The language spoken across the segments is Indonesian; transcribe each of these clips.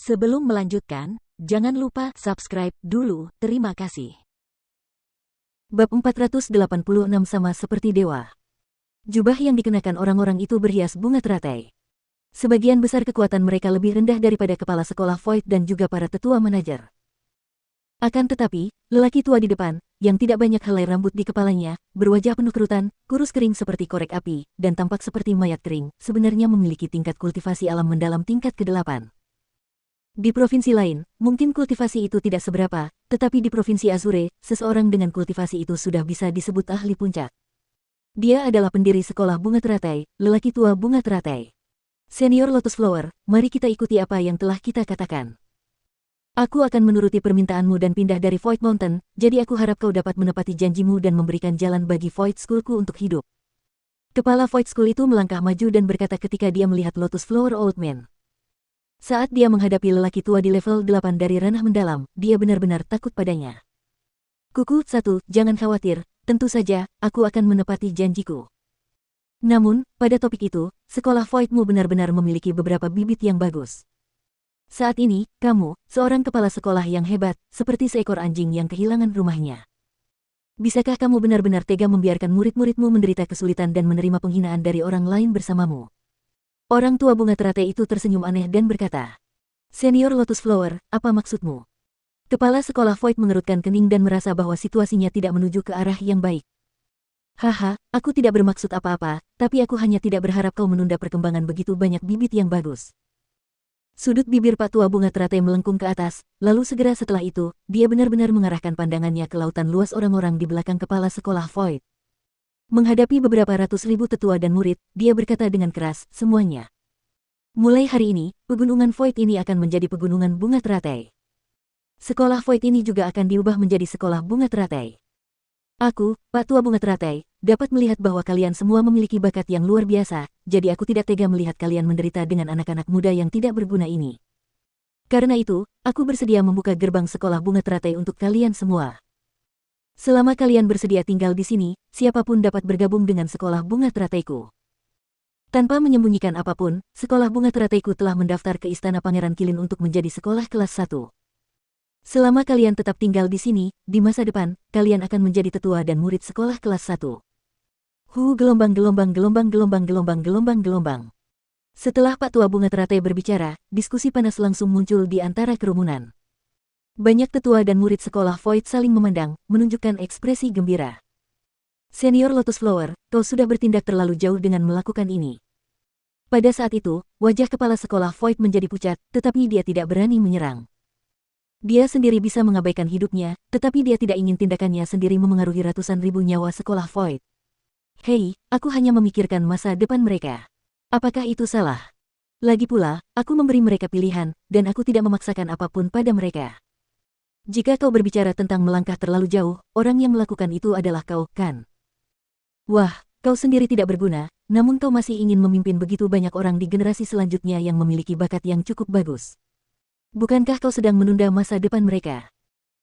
Sebelum melanjutkan, jangan lupa subscribe dulu, terima kasih. Bab 486 sama seperti dewa. Jubah yang dikenakan orang-orang itu berhias bunga teratai. Sebagian besar kekuatan mereka lebih rendah daripada kepala sekolah Void dan juga para tetua manajer. Akan tetapi, lelaki tua di depan, yang tidak banyak helai rambut di kepalanya, berwajah penuh kerutan, kurus kering seperti korek api, dan tampak seperti mayat kering, sebenarnya memiliki tingkat kultivasi alam mendalam tingkat ke-8. Di provinsi lain, mungkin kultivasi itu tidak seberapa, tetapi di provinsi Azure, seseorang dengan kultivasi itu sudah bisa disebut ahli puncak. Dia adalah pendiri sekolah bunga teratai, lelaki tua bunga teratai. Senior Lotus Flower, mari kita ikuti apa yang telah kita katakan. Aku akan menuruti permintaanmu dan pindah dari Void Mountain, jadi aku harap kau dapat menepati janjimu dan memberikan jalan bagi Void Schoolku untuk hidup. Kepala Void School itu melangkah maju dan berkata ketika dia melihat Lotus Flower Old Man. Saat dia menghadapi lelaki tua di level 8 dari ranah mendalam, dia benar-benar takut padanya. Kuku, 1, jangan khawatir, tentu saja, aku akan menepati janjiku. Namun, pada topik itu, sekolah Voidmu benar-benar memiliki beberapa bibit yang bagus. Saat ini, kamu, seorang kepala sekolah yang hebat, seperti seekor anjing yang kehilangan rumahnya. Bisakah kamu benar-benar tega membiarkan murid-muridmu menderita kesulitan dan menerima penghinaan dari orang lain bersamamu? Orang tua bunga teratai itu tersenyum aneh dan berkata, Senior Lotus Flower, apa maksudmu? Kepala sekolah Void mengerutkan kening dan merasa bahwa situasinya tidak menuju ke arah yang baik. Haha, aku tidak bermaksud apa-apa, tapi aku hanya tidak berharap kau menunda perkembangan begitu banyak bibit yang bagus. Sudut bibir Pak Tua bunga teratai melengkung ke atas, lalu segera setelah itu, dia benar-benar mengarahkan pandangannya ke lautan luas orang-orang di belakang kepala sekolah Void. Menghadapi beberapa ratus ribu tetua dan murid, dia berkata dengan keras, semuanya. Mulai hari ini, pegunungan Void ini akan menjadi pegunungan bunga teratai. Sekolah Void ini juga akan diubah menjadi sekolah bunga teratai. Aku, Pak Tua bunga teratai, dapat melihat bahwa kalian semua memiliki bakat yang luar biasa, jadi aku tidak tega melihat kalian menderita dengan anak-anak muda yang tidak berguna ini. Karena itu, aku bersedia membuka gerbang sekolah bunga teratai untuk kalian semua. Selama kalian bersedia tinggal di sini, siapapun dapat bergabung dengan sekolah bunga terataiku. Tanpa menyembunyikan apapun, sekolah bunga terataiku telah mendaftar ke Istana Pangeran Kilin untuk menjadi sekolah kelas 1. Selama kalian tetap tinggal di sini, di masa depan, kalian akan menjadi tetua dan murid sekolah kelas 1. Gelombang. Setelah Pak Tua bunga teratai berbicara, diskusi panas langsung muncul di antara kerumunan. Banyak tetua dan murid sekolah Void saling memandang, menunjukkan ekspresi gembira. Senior Lotus Flower, kau sudah bertindak terlalu jauh dengan melakukan ini. Pada saat itu, wajah kepala sekolah Void menjadi pucat, tetapi dia tidak berani menyerang. Dia sendiri bisa mengabaikan hidupnya, tetapi dia tidak ingin tindakannya sendiri memengaruhi ratusan ribu nyawa sekolah Void. Hei, aku hanya memikirkan masa depan mereka. Apakah itu salah? Lagi pula, aku memberi mereka pilihan, dan aku tidak memaksakan apapun pada mereka. Jika kau berbicara tentang melangkah terlalu jauh, orang yang melakukan itu adalah kau, kan? Wah, kau sendiri tidak berguna, namun kau masih ingin memimpin begitu banyak orang di generasi selanjutnya yang memiliki bakat yang cukup bagus. Bukankah kau sedang menunda masa depan mereka?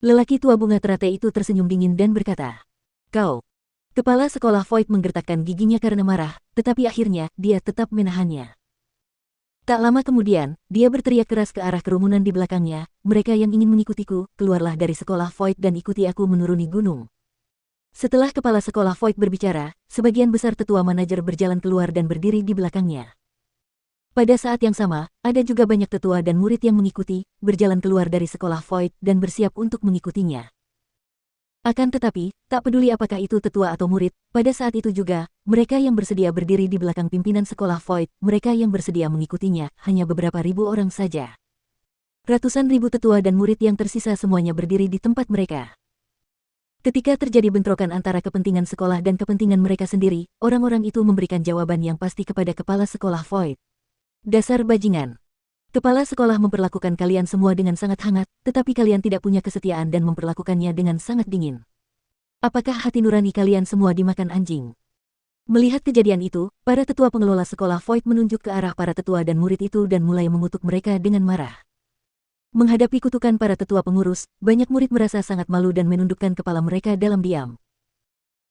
Lelaki tua bunga teratai itu tersenyum dingin dan berkata, Kau. Kepala sekolah Void menggertakkan giginya karena marah, tetapi akhirnya, dia tetap menahannya. Tak lama kemudian, dia berteriak keras ke arah kerumunan di belakangnya, mereka yang ingin mengikutiku, keluarlah dari sekolah Void dan ikuti aku menuruni gunung. Setelah kepala sekolah Void berbicara, sebagian besar tetua manajer berjalan keluar dan berdiri di belakangnya. Pada saat yang sama, ada juga banyak tetua dan murid yang mengikuti, berjalan keluar dari sekolah Void dan bersiap untuk mengikutinya. Akan tetapi, tak peduli apakah itu tetua atau murid, pada saat itu juga, mereka yang bersedia berdiri di belakang pimpinan sekolah Void, mereka yang bersedia mengikutinya, hanya beberapa ribu orang saja. Ratusan ribu tetua dan murid yang tersisa semuanya berdiri di tempat mereka. Ketika terjadi bentrokan antara kepentingan sekolah dan kepentingan mereka sendiri, orang-orang itu memberikan jawaban yang pasti kepada kepala sekolah Void. Dasar bajingan. Kepala sekolah memperlakukan kalian semua dengan sangat hangat, tetapi kalian tidak punya kesetiaan dan memperlakukannya dengan sangat dingin. Apakah hati nurani kalian semua dimakan anjing? Melihat kejadian itu, para tetua pengelola sekolah Void menunjuk ke arah para tetua dan murid itu dan mulai mengutuk mereka dengan marah. Menghadapi kutukan para tetua pengurus, banyak murid merasa sangat malu dan menundukkan kepala mereka dalam diam.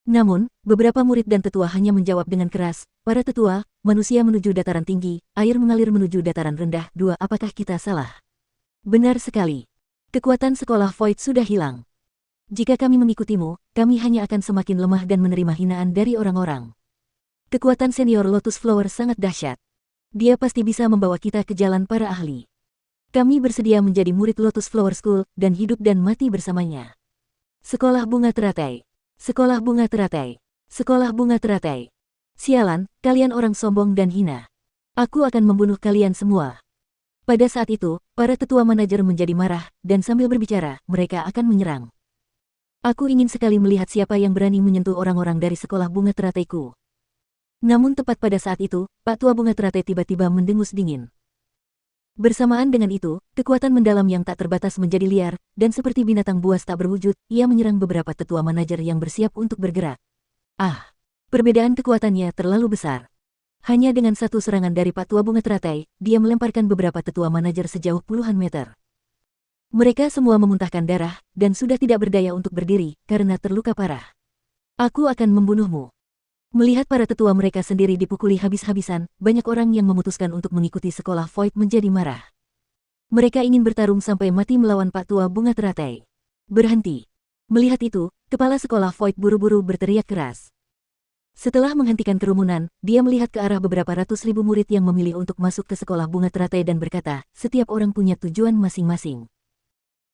Namun, beberapa murid dan tetua hanya menjawab dengan keras, para tetua, manusia menuju dataran tinggi, air mengalir menuju dataran rendah, apakah kita salah? Benar sekali. Kekuatan sekolah Void sudah hilang. Jika kami mengikutimu, kami hanya akan semakin lemah dan menerima hinaan dari orang-orang. Kekuatan senior Lotus Flower sangat dahsyat. Dia pasti bisa membawa kita ke jalan para ahli. Kami bersedia menjadi murid Lotus Flower School dan hidup dan mati bersamanya. Sekolah bunga teratai. Sekolah bunga teratai. Sekolah bunga teratai. Sialan, kalian orang sombong dan hina. Aku akan membunuh kalian semua. Pada saat itu, para tetua manajer menjadi marah, dan sambil berbicara, mereka akan menyerang. Aku ingin sekali melihat siapa yang berani menyentuh orang-orang dari sekolah bunga terataiku. Namun tepat pada saat itu, Pak Tua Bunga Teratai tiba-tiba mendengus dingin. Bersamaan dengan itu, kekuatan mendalam yang tak terbatas menjadi liar, dan seperti binatang buas tak berwujud, ia menyerang beberapa tetua manajer yang bersiap untuk bergerak. Ah, perbedaan kekuatannya terlalu besar. Hanya dengan satu serangan dari Pak Tua Bunga Teratai, dia melemparkan beberapa tetua manajer sejauh puluhan meter. Mereka semua memuntahkan darah, dan sudah tidak berdaya untuk berdiri, karena terluka parah. Aku akan membunuhmu. Melihat para tetua mereka sendiri dipukuli habis-habisan, banyak orang yang memutuskan untuk mengikuti sekolah Void menjadi marah. Mereka ingin bertarung sampai mati melawan Pak Tua Bunga Teratai. Berhenti. Melihat itu, kepala sekolah Void buru-buru berteriak keras. Setelah menghentikan kerumunan, dia melihat ke arah beberapa ratus ribu murid yang memilih untuk masuk ke sekolah bunga teratai dan berkata, setiap orang punya tujuan masing-masing.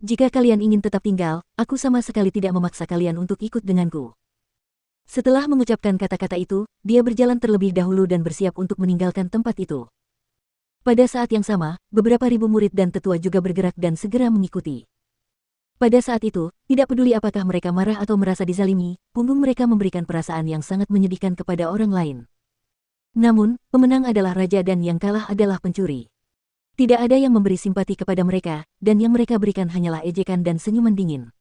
Jika kalian ingin tetap tinggal, aku sama sekali tidak memaksa kalian untuk ikut denganku. Setelah mengucapkan kata-kata itu, dia berjalan terlebih dahulu dan bersiap untuk meninggalkan tempat itu. Pada saat yang sama, beberapa ribu murid dan tetua juga bergerak dan segera mengikuti. Pada saat itu, tidak peduli apakah mereka marah atau merasa dizalimi, punggung mereka memberikan perasaan yang sangat menyedihkan kepada orang lain. Namun, pemenang adalah raja dan yang kalah adalah pencuri. Tidak ada yang memberi simpati kepada mereka, dan yang mereka berikan hanyalah ejekan dan senyuman dingin.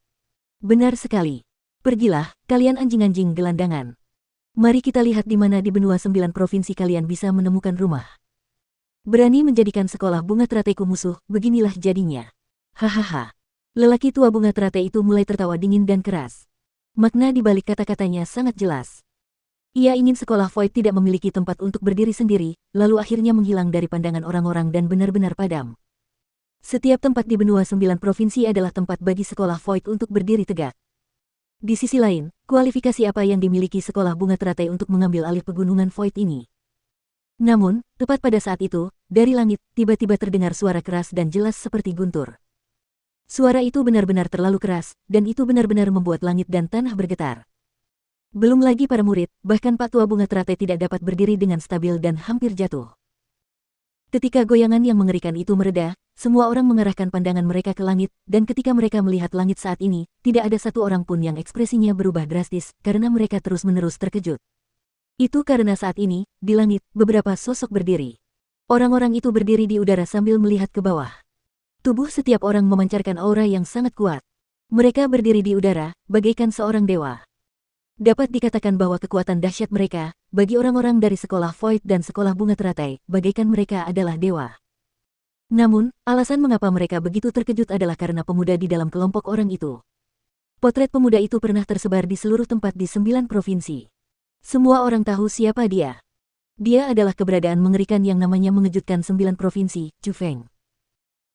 Benar sekali. Pergilah, kalian anjing-anjing gelandangan. Mari kita lihat di mana di benua 9 provinsi kalian bisa menemukan rumah. Berani menjadikan sekolah bunga terataiku musuh, beginilah jadinya. Hahaha. Lelaki tua bunga teratai itu mulai tertawa dingin dan keras. Makna di balik kata-katanya sangat jelas. Ia ingin sekolah Void tidak memiliki tempat untuk berdiri sendiri, lalu akhirnya menghilang dari pandangan orang-orang dan benar-benar padam. Setiap tempat di benua 9 provinsi adalah tempat bagi sekolah Void untuk berdiri tegak. Di sisi lain, kualifikasi apa yang dimiliki sekolah bunga teratai untuk mengambil alih pegunungan Void ini? Namun, tepat pada saat itu, dari langit, tiba-tiba terdengar suara keras dan jelas seperti guntur. Suara itu benar-benar terlalu keras, dan itu benar-benar membuat langit dan tanah bergetar. Belum lagi para murid, bahkan Pak Tua Bunga Teratai tidak dapat berdiri dengan stabil dan hampir jatuh. Ketika goyangan yang mengerikan itu mereda, semua orang mengarahkan pandangan mereka ke langit, dan ketika mereka melihat langit saat ini, tidak ada satu orang pun yang ekspresinya berubah drastis, karena mereka terus-menerus terkejut. Itu karena saat ini, di langit, beberapa sosok berdiri. Orang-orang itu berdiri di udara sambil melihat ke bawah. Tubuh setiap orang memancarkan aura yang sangat kuat. Mereka berdiri di udara, bagaikan seorang dewa. Dapat dikatakan bahwa kekuatan dahsyat mereka, bagi orang-orang dari sekolah Void dan sekolah bunga teratai, bagaikan mereka adalah dewa. Namun, alasan mengapa mereka begitu terkejut adalah karena pemuda di dalam kelompok orang itu. Potret pemuda itu pernah tersebar di seluruh tempat di 9 provinsi. Semua orang tahu siapa dia. Dia adalah keberadaan mengerikan yang namanya mengejutkan 9 provinsi, Chu Feng.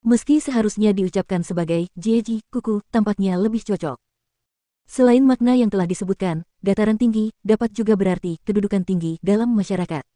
Meski seharusnya diucapkan sebagai Jieji, kuku, tampaknya lebih cocok. Selain makna yang telah disebutkan, dataran tinggi dapat juga berarti kedudukan tinggi dalam masyarakat.